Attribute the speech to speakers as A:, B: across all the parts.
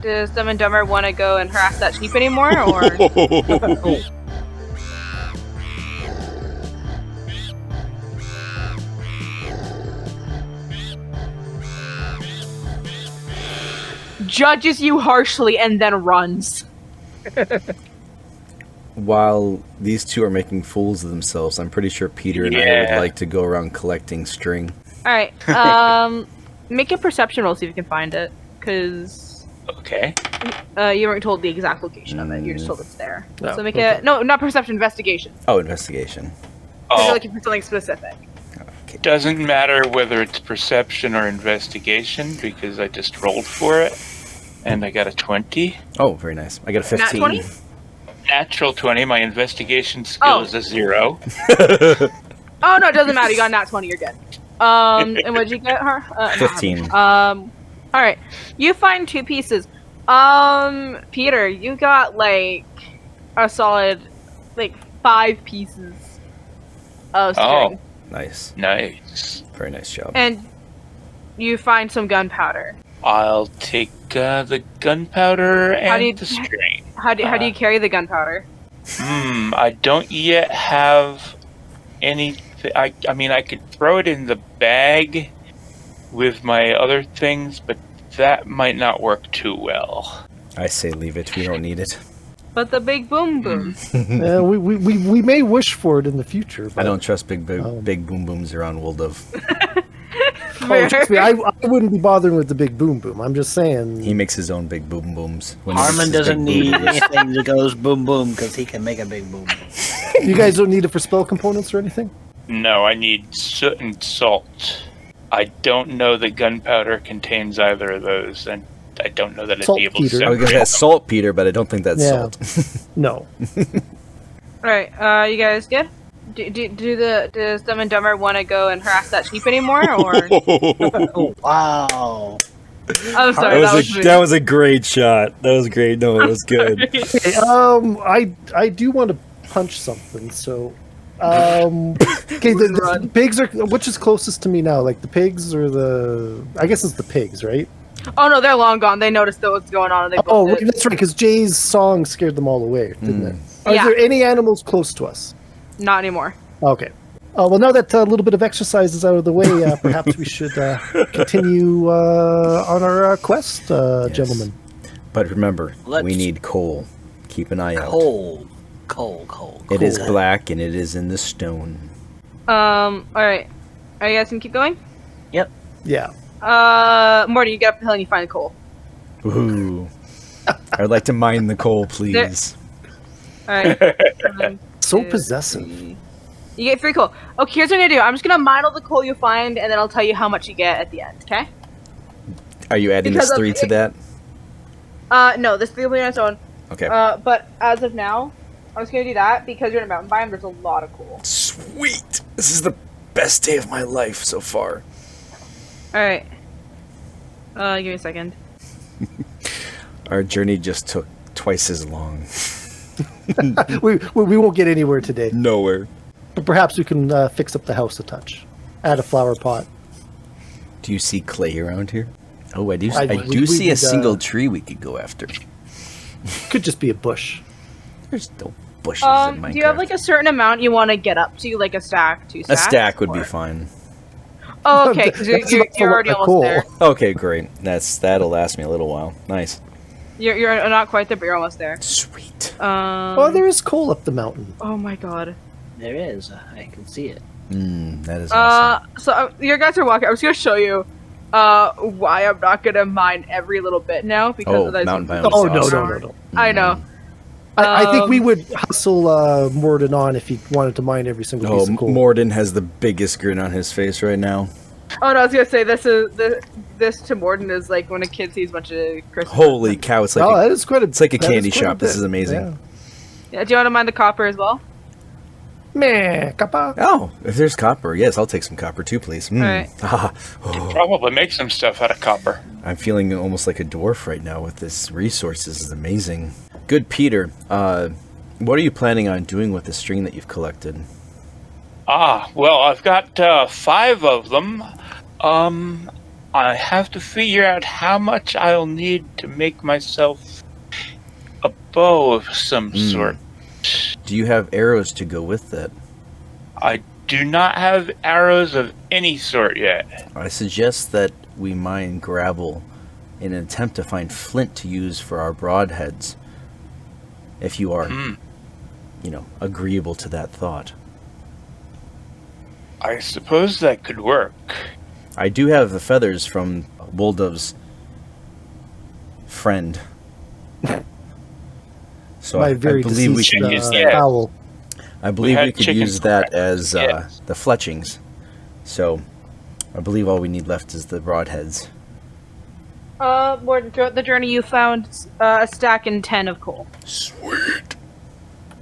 A: Does Dumb and Dumber want to go and harass that sheep anymore, or? Judges you harshly and then runs.
B: While these two are making fools of themselves, I'm pretty sure Peter and I would like to go around collecting string.
A: Alright, make a perception roll, see if you can find it, because...
C: Okay.
A: You weren't told the exact location of it, you're just told it's there.
D: No,
A: So make a... No, not perception, investigation.
B: Oh, investigation.
A: Because you're looking for something specific.
B: Okay.
C: Doesn't matter whether it's perception or investigation, because I just rolled for it, and I got a 20.
B: Oh, very nice. I got a 15.
A: Nat 20?
C: Natural 20, my investigation skill is a 0.
A: Oh, no, it doesn't matter, you got a nat 20, you're good. And what did you get, her?
B: 15.
A: Alright. You find 2 pieces. Peter, you got, like, a solid, like, 5 pieces of string.
C: Oh,
B: Nice.
C: nice.
B: Very nice job.
A: And you find some gunpowder.
C: I'll take the gunpowder and the string.
A: How do you carry the gunpowder?
C: I don't yet have anything. I mean, I could throw it in the bag with my other things, but that might not work too well.
B: I say leave it. We don't need it.
A: But the big boom boom.
D: We may wish for it in the future. But,
B: I don't trust big boom booms around Woldov.
D: trust me, I wouldn't be bothering with the big boom boom. I'm just saying.
B: He makes his own big boom booms. When he
E: Harmon
B: makes his
E: doesn't
B: big
E: need
B: boom booms.
E: anything that goes boom boom because he can make a big boom boom.
D: You guys don't need it for spell components or anything?
C: No, I need soot and salt. I don't know that gunpowder contains either of those, and I don't know that I'd be able to
D: Saltpeter.
B: I was gonna say saltpeter, but I don't think that's
D: Yeah.
B: salt.
D: No.
A: Alright, you guys good? Does Dumb and Dumber want to go and harass that sheep anymore, or?
E: Oh, wow.
A: I'm sorry,
B: that was a great shot. That was great. No, it was good.
D: Okay, I do want to punch something, so okay, the pigs are, which is closest to me now, like the pigs or I guess it's the pigs, right?
A: Oh no, they're long gone. They noticed what's going on and they
D: Oh,
A: bolted.
D: that's right, because Jay's song scared them all away, didn't it? Are
A: Yeah.
D: there any animals close to us?
A: Not anymore.
D: Okay. Well, now that a little bit of exercise is out of the way, perhaps we should continue on our quest, gentlemen.
B: But remember,
E: Let's-
B: we need coal. Keep an eye out.
E: Coal.
B: It is black and it is in the stone.
A: Alright. Are you guys gonna keep going?
E: Yep.
D: Yeah.
A: Morty, you get up the hill and you find the coal.
B: Ooh. I'd like to mine the coal, please.
A: Alright.
D: So possessive.
A: You get 3 coal. Okay, here's what I'm gonna do. I'm just gonna mine all the coal you find, and then I'll tell you how much you get at the end, okay?
B: Are you adding
A: Because
B: this 3 to that?
A: No, this 3 will be on its own.
B: Okay.
A: But as of now, I'm just gonna do that because you're in a mountain biome, there's a lot of coal.
B: Sweet! This is the best day of my life so far.
A: Alright. Give me a second.
B: Our journey just took twice as long.
D: we won't get anywhere today,
B: Nowhere.
D: but perhaps we can fix up the house a touch. Add a flower pot.
B: Do you see clay around here? Oh, I do.
D: I-
B: I
D: we-
B: do
D: we
B: see a
D: would,
B: single tree we could go after.
D: Could just be a bush.
B: There's no bushes in Minecraft.
A: Do you have like a certain amount you want to get up to, like a stack, 2
B: a
A: stacks?
B: stack would be
A: or-
B: fine.
A: Oh, okay, because
D: That's
A: you're
D: enough for
A: already
D: a
A: almost
D: coal.
A: there.
B: Okay, great. That'll last me a little while. Nice.
A: You're not quite there, but you're almost there.
B: Sweet.
D: Oh, there is coal up the mountain.
A: Oh my god.
E: There is. I can see it.
B: That is awesome.
A: So you guys are walking. I was gonna show you, why I'm not gonna mine every little bit now because
B: Oh,
A: of that.
B: mountain biome is
D: Oh,
B: awesome.
D: no.
A: I know.
D: I think we would hustle Morden on if he wanted to mine every single piece
B: Oh,
D: of coal.
B: Morden has the biggest grin on his face right now.
A: Oh no, I was gonna say this to Morden is like when a kid sees a bunch of Christmas.
B: Holy cow! It's like
D: Oh, that is quite a,
B: it's like a
D: that is
B: candy
D: quite a
B: shop. This
D: bit.
B: is amazing.
D: Yeah.
A: Yeah, do you want to mine the copper as well?
D: Meh, kappa.
B: Oh, if there's copper, yes, I'll take some copper too, please.
A: Alright.
C: Probably make some stuff out of copper.
B: I'm feeling almost like a dwarf right now with this resource. This is amazing. Good, Peter. What are you planning on doing with the string that you've collected?
C: Well, I've got 5 of them. I have to figure out how much I'll need to make myself a bow of some sort.
B: Do you have arrows to go with that?
C: I do not have arrows of any sort yet.
B: I suggest that we mine gravel in an attempt to find flint to use for our broadheads. If you are, agreeable to that thought.
C: I suppose that could work.
B: I do have the feathers from Woldove's friend. So
D: My very
B: I believe we
D: deceased
B: can use that.
D: owl.
B: I believe
C: had
B: we could
C: chicken
B: use that
C: scratch.
B: as
C: Yes.
B: the fletchings. So I believe all we need left is the broadheads.
A: Morton, throughout the journey you found a stack and 10 of coal.
B: Sweet.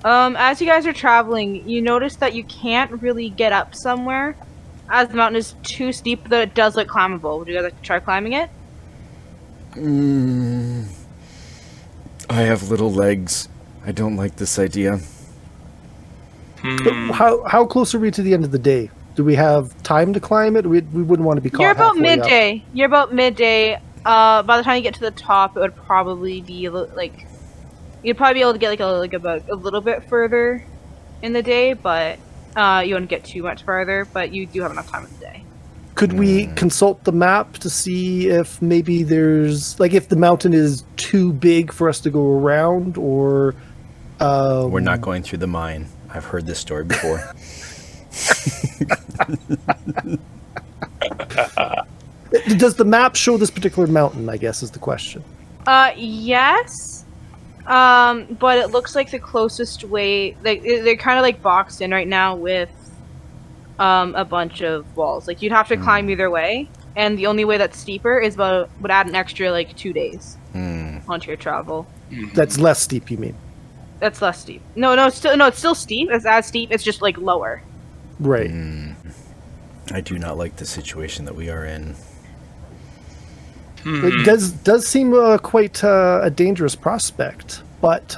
A: As you guys are traveling, you notice that you can't really get up somewhere, as the mountain is too steep that it does look climbable. Would you guys like to try climbing it?
B: I have little legs. I don't like this idea.
D: How close are we to the end of the day? Do we have time to climb it? We wouldn't want to be caught
A: You're about
D: halfway up.
A: midday. You're about midday. By the time you get to the top, it would probably be like you'd probably be able to get about a little bit further in the day, but you wouldn't get too much farther. But you do have enough time in the day.
D: Could we consult the map to see if maybe there's if the mountain is too big for us to go around, or
B: We're not going through the mine. I've heard this story before.
D: does the map show this particular mountain? I guess is the question.
A: Yes. But it looks like the closest way, they're kind of like boxed in right now with a bunch of walls. Like you'd have to climb either way, and the only way that's steeper is would add an extra 2 days onto your travel.
D: That's less steep, you mean?
A: That's less steep. No, it's still steep. It's as steep. It's just lower.
D: Right.
B: I do not like the situation that we are in.
D: It does seem quite a dangerous prospect, but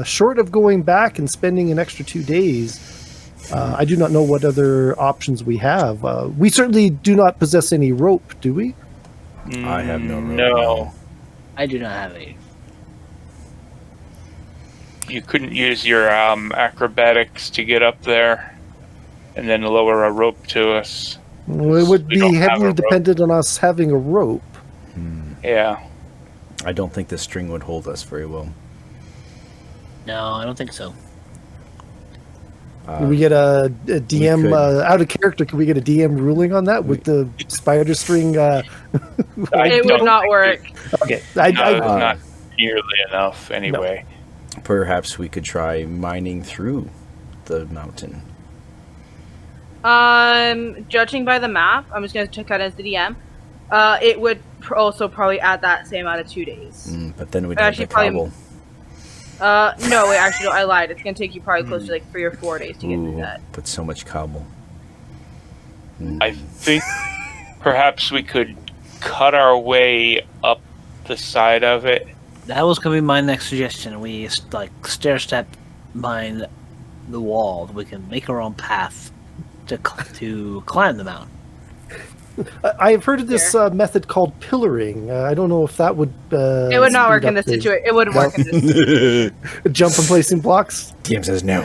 D: short of going back and spending an extra 2 days, I do not know what other options we have. We certainly do not possess any rope, do we?
B: I have no rope.
C: No.
E: I do not have any.
C: You couldn't use your acrobatics to get up there and then lower a rope to us.
D: Well, it would
C: We
D: be
C: don't have a
D: heavily
C: rope.
D: dependent on us having a rope.
C: Yeah.
B: I don't think the string would hold us very well.
E: No, I don't think so.
D: Can we get a DM
B: could.
D: out of character? Can we get a DM ruling on that with the spider string?
C: I
A: It
C: don't
A: would not
C: think
A: work.
D: Okay,
C: Not nearly enough, anyway.
B: Perhaps we could try mining through the mountain.
A: Judging by the map, I'm just gonna check out as the DM. It would also probably add that same amount of 2 days.
B: But then we'd have
A: Actually,
B: the cobble.
A: No, wait, actually, no, I lied. It's gonna take you probably close to 3 or 4 days to get through that.
B: But so much cobble.
C: I think perhaps we could cut our way up the side of it.
E: That was going to be my next suggestion. We stair step behind the wall. We can make our own path to climb the mountain.
D: I've heard of this method called pillaring. I don't know if that would.
A: It would not work
D: speed
A: in
D: up
A: this situation. It wouldn't work in this.
D: Jump and placing blocks.
B: DM says no.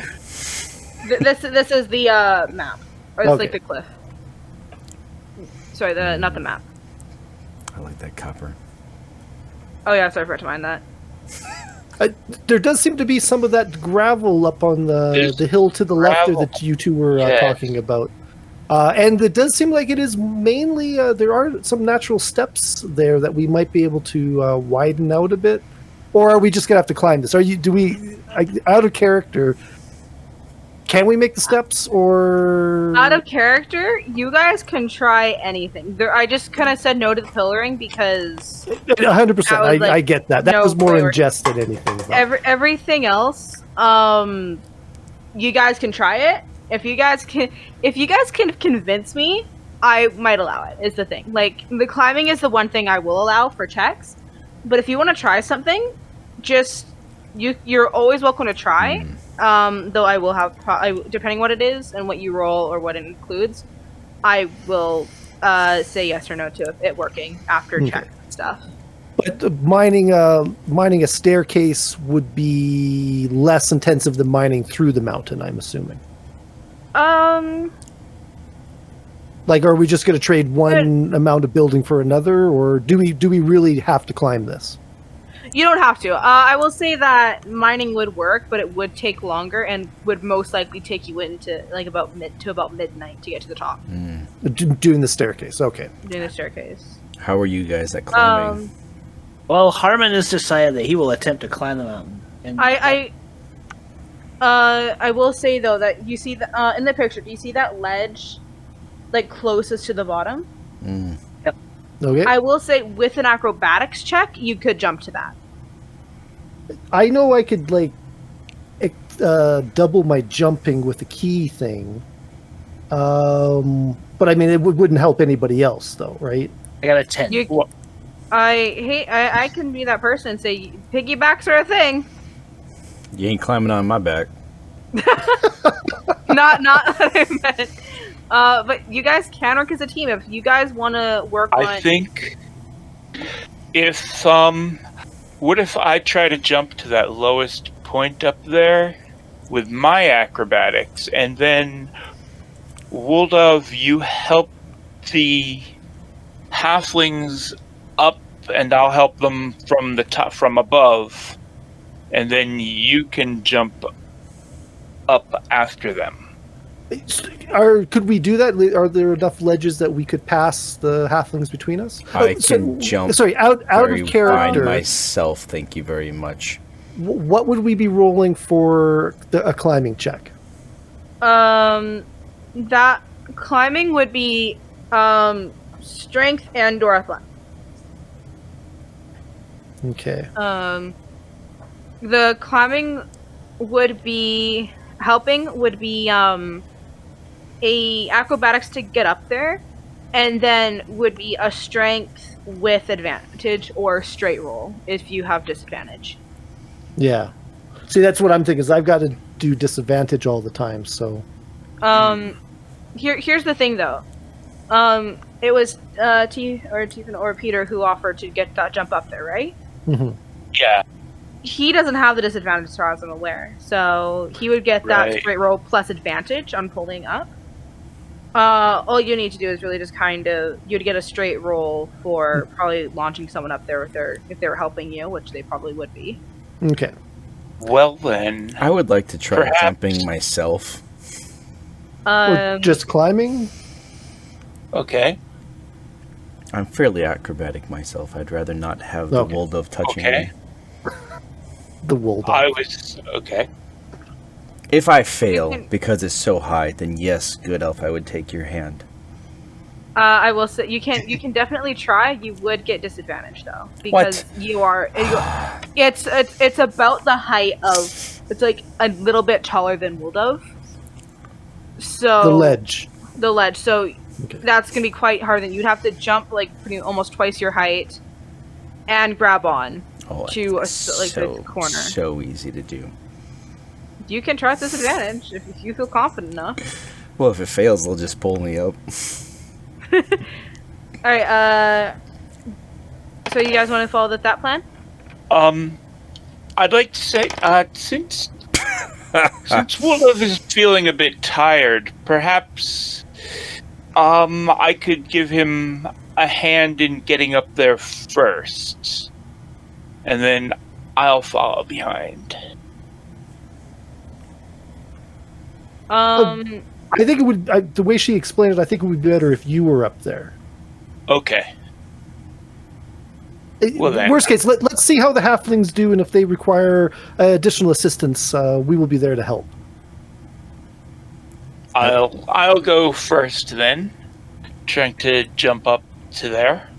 A: This is the map, or it's
D: Okay.
A: the cliff. Sorry, not the map.
B: I like that copper.
A: Oh yeah, sorry, I forgot to mind that.
D: There does seem to be some of that gravel up on
C: There's
D: the hill to the left there
C: gravel.
D: that you two were
C: Yes.
D: talking about. And it does seem like it is mainly, there are some natural steps there that we might be able to widen out a bit. Or are we just going to have to climb this? Out of character, can we make the steps or?
A: Out of character, you guys can try anything. I just kind of said no to the pillaring because
D: 100%.
A: That was,
D: I get that. That
A: no
D: was more in
A: priority.
D: jest than anything. but-
A: everything else, you guys can try it. If you guys can convince me, I might allow it. Is the thing. The climbing is the one thing I will allow for checks. But if you want to try something, you're always welcome to try. Though I will have, depending what it is and what you roll or what it includes, I will say yes or no to it working after
D: Okay.
A: check and stuff.
D: But mining a staircase would be less intensive than mining through the mountain, I'm assuming. Like, are we just going to trade one amount of building for another, or do we really have to climb this?
A: You don't have to. I will say that mining would work, but it would take longer and would most likely take you into like about midnight to get to the top.
D: Doing the staircase, okay.
A: Doing the staircase.
B: How are you guys at climbing?
E: Well, Harmon has decided that he will attempt to climb the mountain. And
A: I will say though that you see the in the picture. Do you see that ledge, like closest to the bottom?
D: Okay.
A: I will say with an acrobatics check, you could jump to that.
D: I know I could like double my jumping with the key thing, but I mean it wouldn't help anybody else though, right?
E: I got a 10.
A: I can be that person and say piggybacks are a thing.
B: You ain't climbing on my back.
A: not what I meant. But you guys can work as a team if you guys want to work on.
C: I think if what if I try to jump to that lowest point up there with my acrobatics, and then Woldov, you help the halflings up, and I'll help them from the top, from above, and then you can jump up after them.
D: Could we do that? Are there enough ledges that we could pass the halflings between us?
B: I can jump.
D: Sorry, out
B: very
D: of character.
B: by myself. Thank you very much.
D: What would we be rolling for a climbing check?
A: That climbing would be strength and or athletics.
D: Okay.
A: The climbing would be a acrobatics to get up there, and then would be a strength with advantage or straight roll if you have disadvantage.
D: Yeah. See, that's what I'm thinking. Is I've got to do disadvantage all the time. So.
A: Here's the thing though. It was Tfin or Peter who offered to get that jump up there, right?
D: Mm-hmm.
C: Yeah.
A: He doesn't have the disadvantage as far as I'm aware, so he would get that
C: Right.
A: straight roll plus advantage on pulling up. All you need to do is really just you'd get a straight roll for probably launching someone up there if they're helping you, which they probably would be.
D: Okay.
C: Well then,
B: I would like to try
C: Perhaps.
B: jumping myself.
D: Or just climbing?
C: okay.
B: I'm fairly acrobatic myself. I'd rather not have the
D: Okay.
B: Woldov touching
C: Okay.
B: me.
D: The wool dog.
C: I was okay.
B: If I fail
A: can-
B: because it's so high, then yes, good elf, I would take your hand.
A: I will say you can definitely try. You would get disadvantage though because it's about the height of it's like a little bit taller than Woldov. So
D: The ledge.
A: The ledge. So
D: Okay.
A: that's gonna be quite hard. Then you'd have to jump like almost twice your height and grab on.
B: Oh,
A: To a
B: it's
A: like the corner.
B: So easy to do.
A: You can try disadvantage if you feel confident enough.
B: Well, if it fails, they'll just pull me up.
A: All right. So you guys want to follow that plan?
C: I'd like to say, since Woldov is feeling a bit tired, perhaps I could give him a hand in getting up there first, and then I'll follow behind.
D: I think it would. The way she explained it, I think it would be better if you were up there.
C: Okay. Well, then.
D: Worst case, let's see how the halflings do, and if they require additional assistance, we will be there to help.
C: I'll go first then, trying to jump up to there.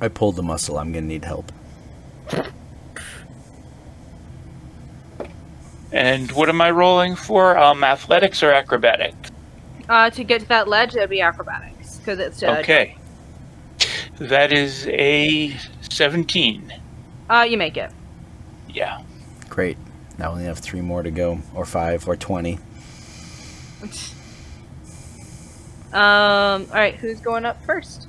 B: I pulled the muscle. I'm gonna need help.
C: And what am I rolling for? Athletics or acrobatics?
A: To get to that ledge, it'd be acrobatics because it's
C: Okay. That is a 17.
A: You make it.
C: Yeah.
B: Great. Now we only have 3 more to go, or 5, or 20.
A: All right, who's going up first?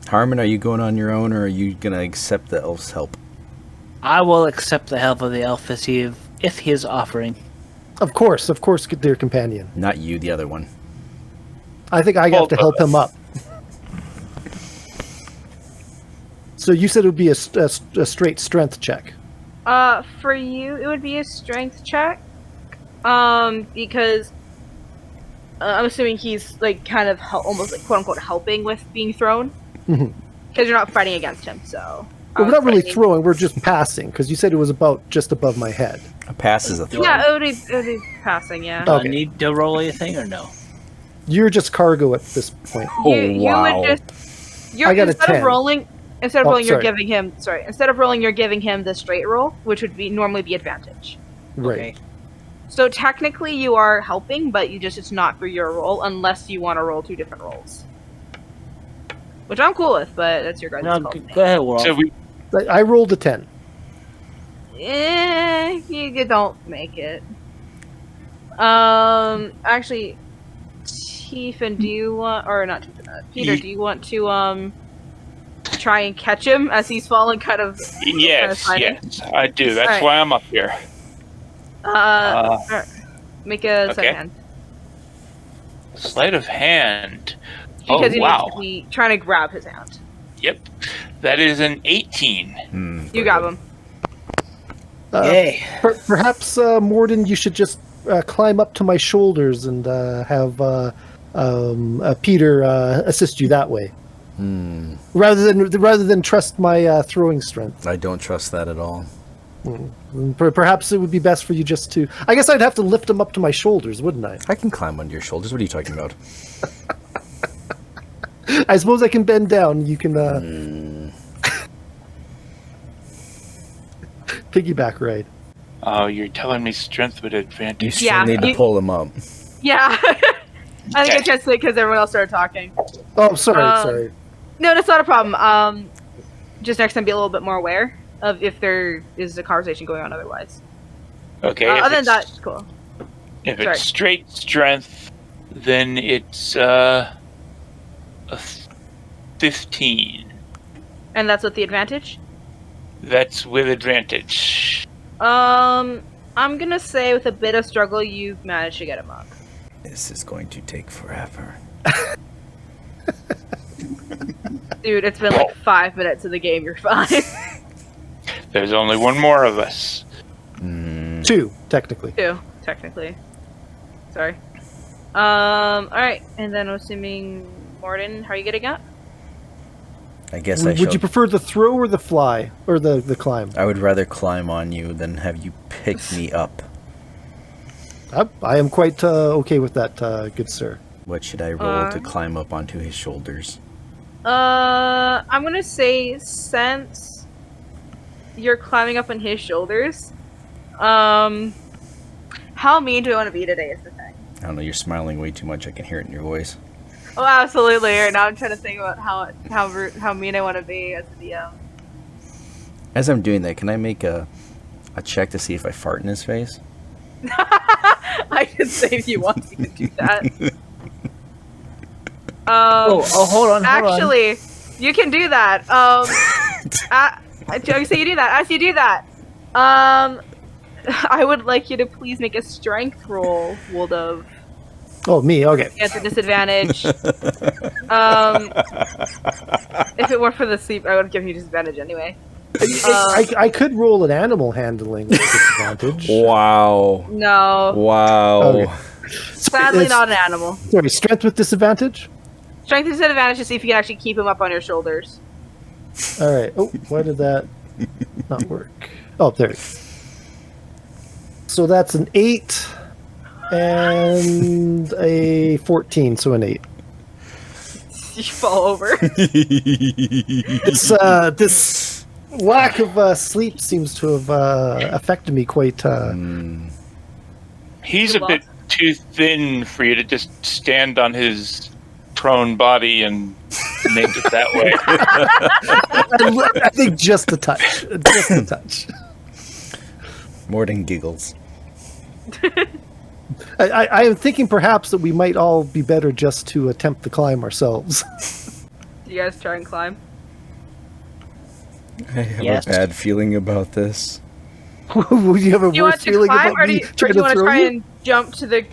B: Harmon, are you going on your own, or are you gonna accept the elf's help?
E: I will accept the help of the elf if he is offering.
D: Of course, dear companion.
B: Not you, the other one.
D: I think I have to help him up. So you said it would be a straight strength check.
A: For you, it would be a strength check. Because I'm assuming he's like kind of almost like quote unquote helping with being thrown. Because you're not fighting against him, so.
D: Well, we're not really throwing; we're just passing. Because you said it was just above my head.
B: A pass is a throw.
A: Yeah, it would be passing. Yeah.
E: Do
D: Okay.
E: I need to roll anything or no?
D: You're just cargo at this point.
A: You would just.
D: I got a
A: instead
D: 10.
A: of rolling, you're
D: sorry.
A: giving him. Sorry, instead of rolling, you're giving him the straight roll, which would be normally be advantage.
D: Right.
E: Okay.
A: So technically, you are helping, but it's not for your roll unless you want to roll 2 different rolls. Which I'm cool with, but that's your guys'
E: No,
A: call.
E: go ahead, World.
C: So we
D: I rolled a 10.
A: You don't make it. Actually, Tfin, do you want, or not Tfin, Peter, do you want to try and catch him as he's falling, kind of?
C: yes, I do. That's
A: Alright.
C: why I'm up here.
A: Alright. Make a
C: Okay.
A: second hand.
C: Sleight of hand.
A: Because
C: oh
A: you
C: wow!
A: need to be trying to grab his hand.
C: Yep, that is an 18.
A: You grab him.
E: Yay.
D: Perhaps, Morden, you should just climb up to my shoulders and have Peter assist you that way, rather than trust my throwing strength.
B: I don't trust that at all.
D: Perhaps it would be best for you just to. I guess I'd have to lift him up to my shoulders, wouldn't I?
B: I can climb onto your shoulders. What are you talking about?
D: I suppose I can bend down. You can piggyback ride.
C: Oh, you're telling me strength with
B: You
C: advantage.
B: still
A: Yeah,
B: need to pull him up.
A: Yeah. I think I just did because everyone else started talking.
D: Oh, sorry.
A: No, that's not a problem. Just next time, be a little bit more aware of if there is a conversation going on otherwise.
C: Okay.
A: Other than that, it's cool.
C: If
A: sorry.
C: it's straight strength, then it's a 15.
A: And that's with the advantage?
C: That's with advantage.
A: I'm gonna say with a bit of struggle, you've managed to get him up.
B: This is going to take forever.
A: Dude, it's been like 5 minutes of the game, you're fine.
C: There's only one more of us.
D: 2, technically.
A: 2, technically. Sorry. Alright, and then I'm assuming, Morden, how are you getting up?
B: I guess I
D: Would
B: should.
D: you prefer the throw or the fly or the climb?
B: I would rather climb on you than have you pick me up.
D: I am quite okay with that, good sir.
B: What should I roll to climb up onto his shoulders?
A: I'm gonna say since you're climbing up on his shoulders, how mean do I want to be today is the thing.
B: I don't know, you're smiling way too much. I can hear it in your voice.
A: Oh, absolutely. Right now I'm trying to think about how mean I want to be as a DM.
B: As I'm doing that, can I make a check to see if I fart in his face?
A: I can say if you want me to do that.
E: Hold on.
A: Actually, you can do that. So you do that. As you do that, I would like you to please make a strength roll, Woldove.
D: Oh, me, okay.
A: At the disadvantage. If it weren't for the sleep, I would have given you disadvantage anyway.
D: I could roll an animal handling with disadvantage.
B: Wow.
A: No.
B: Wow.
D: Okay.
A: Sadly,
D: It's-
A: not an animal.
D: Sorry, strength with disadvantage?
A: Strength is disadvantage to see if you can actually keep him up on your shoulders.
D: All right. Oh, why did that not work? Oh, there it is. So that's an 8 and a 14, so an 8.
A: You fall over.
D: This lack of sleep seems to have affected me quite.
C: He's a bit too thin for you to just stand on his prone body and make it that way.
D: I think just a touch. Just a touch.
B: Morden giggles.
D: I am thinking perhaps that we might all be better just to attempt the climb ourselves.
A: Do you guys try and climb?
B: I have
E: Yes.
B: a bad feeling about this.
D: Would you have a
A: Do you
D: worse
A: want to
D: feeling
A: climb,
D: about
A: or do
D: me
A: you,
D: trying to
A: want to
D: throw
A: try
D: you?
A: and jump to the?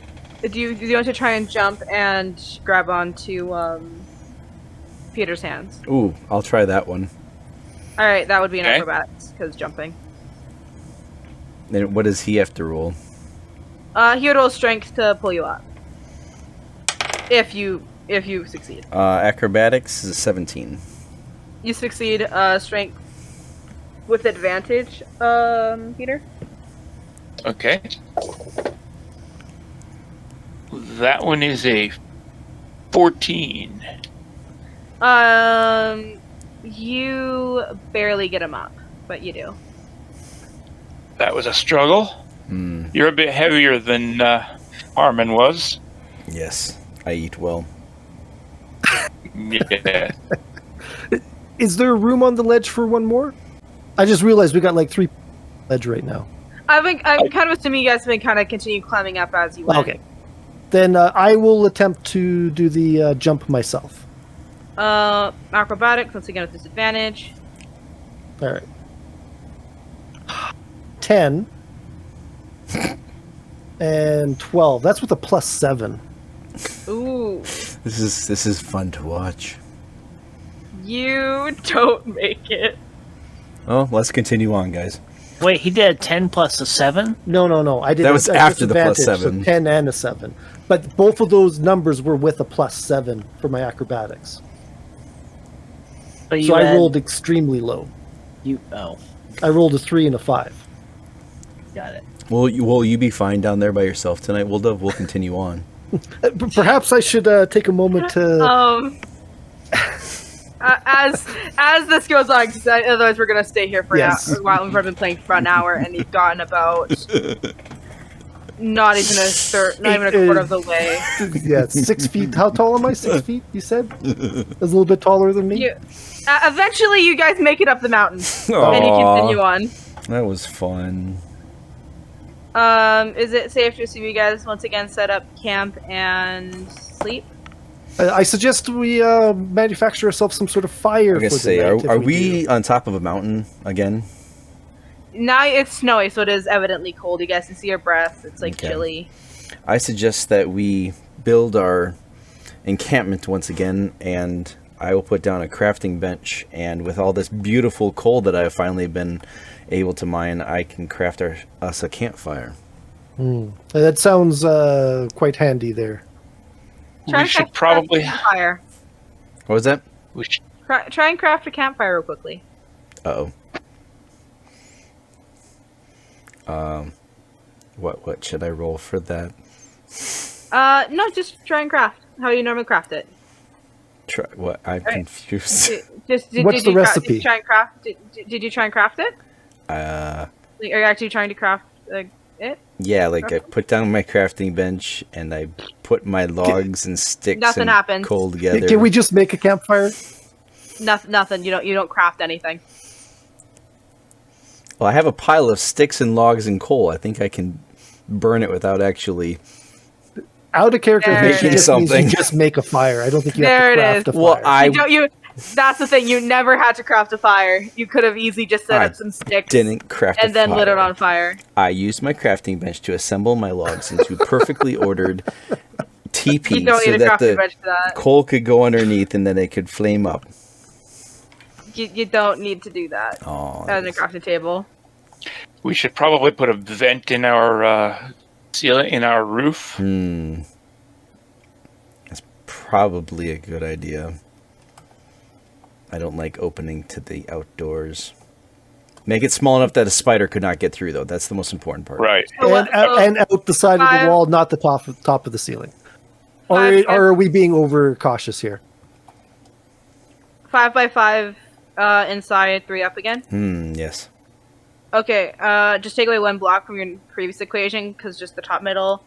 A: Do you want to try and jump and grab onto Peter's hands?
B: Ooh, I'll try that one.
A: All right, that would be an
C: Okay.
A: acrobatics because jumping.
B: Then what does he have to roll?
A: He would roll strength to pull you up. If you succeed,
B: Acrobatics is a 17.
A: you succeed. Strength with advantage, Peter.
C: Okay. That one is a 14.
A: You barely get him up, but you do.
C: That was a struggle.
B: Hmm.
C: You're a bit heavier than Armin was.
B: Yes, I eat well.
C: Yeah.
D: Is there room on the ledge for one more? I just realized we got like 3 ledge right now.
A: I'm kind of assuming you guys have been kind of continue climbing up as you went.
D: Okay. Then I will attempt to do the jump myself.
A: Acrobatics, once again with disadvantage.
D: All right. 10 and 12. That's with a +7.
A: Ooh,
B: This is fun to watch.
A: you don't make it.
B: Oh, let's continue on, guys.
E: Wait, he did a 10 plus a 7?
D: No. I did
B: That was
D: a
B: after the
D: disadvantage,
B: +7.
D: So 10 and a 7. But both of those numbers were with a +7 for my acrobatics.
E: But
D: So I rolled extremely low.
E: Oh,
D: I rolled a 3 and a 5.
E: got it.
B: Will you be fine down there by yourself tonight, Wildove? We'll continue on.
D: Perhaps I should take a moment to.
A: As this goes on, because otherwise we're gonna stay here for
D: Yes.
A: a while. We've been playing for an hour, and you've gotten about not even a quarter of the way.
D: Yeah, 6 feet. How tall am I? 6 feet, you said? That's a little bit taller than me?
A: Eventually, you guys make it up the mountain, and you
B: Aw.
A: continue on.
B: That was fun.
A: Is it safe to assume you guys once again set up camp and sleep?
D: I suggest we manufacture ourselves some sort of fire.
B: I was gonna
D: for
B: say,
D: the night, if
B: are
D: do.
B: we on top of a mountain again?
A: Now it's snowy, so it is evidently cold. You guys can see your breath. It's like
B: Okay.
A: chilly.
B: I suggest that we build our encampment once again, and I will put down a crafting bench, and with all this beautiful coal that I've finally been able to mine, I can craft us a campfire.
D: That sounds quite handy there.
A: Try
C: We
A: and
C: should
A: craft
C: probably.
A: a campfire.
B: What was that?
C: We should,
A: Try and craft a campfire real quickly.
B: Uh-oh. What should I roll for that?
A: No, just try and craft. How do you normally craft it?
B: Try what? I'm
A: Alright.
B: confused.
D: What's
A: did
D: the
A: you
D: recipe?
A: Did you try and craft? Did you try and craft it?
B: Uh,
A: Like, are you actually trying to craft it?
B: yeah, like I put down my crafting bench and I put my logs and sticks
A: Nothing
B: and
A: happens.
B: coal together.
D: Can we just make a campfire?
A: Nothing. You don't craft anything.
B: Well, I have a pile of sticks and logs and coal. I think I can burn it without actually.
D: Out of character,
A: There
D: I think
A: it
D: she
B: is.
D: just means
B: Something.
D: you just make a fire. I don't think you
A: There
D: have to
A: it
D: craft
A: is.
D: a
B: Well,
D: fire.
A: That's the thing. You never had to craft a fire. You could have easily just set
B: I
A: up some sticks
B: Didn't craft
A: and
B: a
A: then lit it
B: fire.
A: on fire.
B: I used my crafting bench to assemble my logs into perfectly ordered teepees
A: You don't
B: so
A: need a
B: that
A: crafting
B: the
A: bench for that.
B: coal could go underneath and then it could flame up.
A: You don't need to do that
B: Oh,
A: as a crafting table.
C: we should probably put a vent in our ceiling, in our roof.
B: That's probably a good idea. I don't like opening to the outdoors. Make it small enough that a spider could not get through, though. That's the most important part.
C: Right.
D: And out the side of
A: five-
D: the wall, not the top of the ceiling. Or,
A: Five-
D: or are we being overcautious here?
A: 5 by 5 inside, 3 up again.
B: Yes.
A: Okay, just take away 1 block from your previous equation, because just the top middle.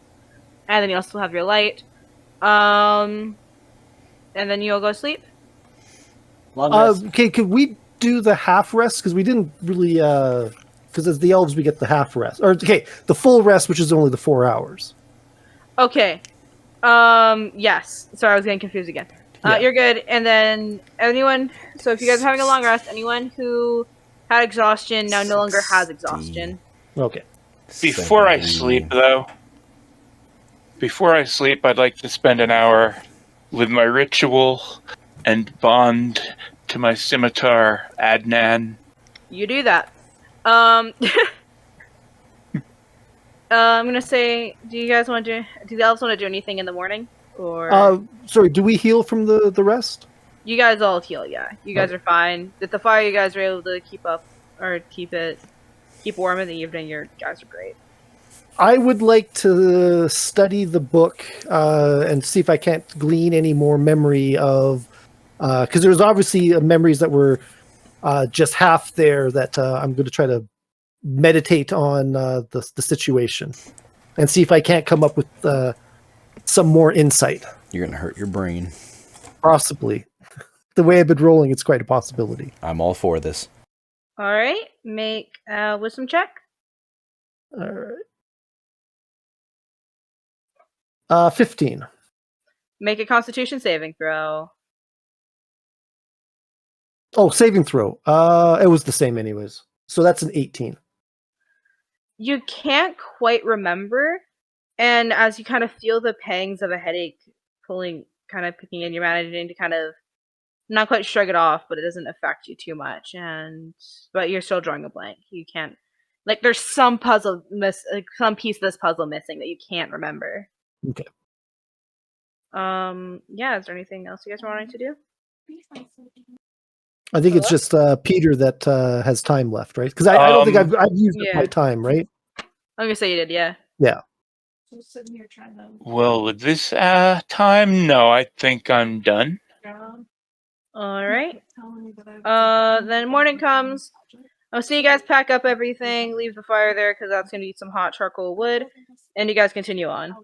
A: And then you also have your light. And then you'll go to sleep.
E: Long rest.
D: Okay, could we do the half rest? Because we didn't really, because as the elves we get the half rest. Or, okay, the full rest, which is only the 4 hours.
A: Okay. Yes. Sorry, I was getting confused again.
D: Yeah.
A: You're good. And then anyone. So if you guys are having a long rest, anyone who had exhaustion now no longer has
B: 60.
A: exhaustion.
D: Okay.
C: Before I
B: 70.
C: sleep, though, I'd like to spend an hour with my ritual and bond to my scimitar, Adnan.
A: You do that. I'm gonna say, do you guys want to do the elves want to do anything in the morning? Or
D: Sorry, do we heal from the rest?
A: you guys all heal, yeah. You guys are fine. With the fire you guys were able to keep up or keep warm in the evening, you guys are great.
D: I would like to study the book and see if I can't glean any more memory of, because there's obviously memories that were just half there that I'm going to try to meditate on the situation and see if I can't come up with some more insight.
B: You're gonna hurt your brain.
D: Possibly. The way I've been rolling, it's quite a possibility.
B: I'm all for this.
A: All right, make a wisdom check.
D: All right. 15.
A: Make a Constitution saving throw.
D: Oh, saving throw. It was the same anyways. So that's an 18.
A: You can't quite remember, and as you kind of feel the pangs of a headache picking in, you're managing to kind of not quite shrug it off, but it doesn't affect you too much. But you're still drawing a blank. You can't, like, there's some some piece of this puzzle missing that you can't remember.
D: Okay.
A: Yeah. Is there anything else you guys are wanting to do?
D: I think it's just Peter that has time left, right? Because I don't think I've used up my time, right?
A: I'm gonna say you did, yeah.
D: Yeah.
C: Well, with this time, no, I think I'm done.
A: All right. Then morning comes. I'll see you guys pack up everything, leave the fire there because that's gonna need some hot charcoal wood, and you guys continue on.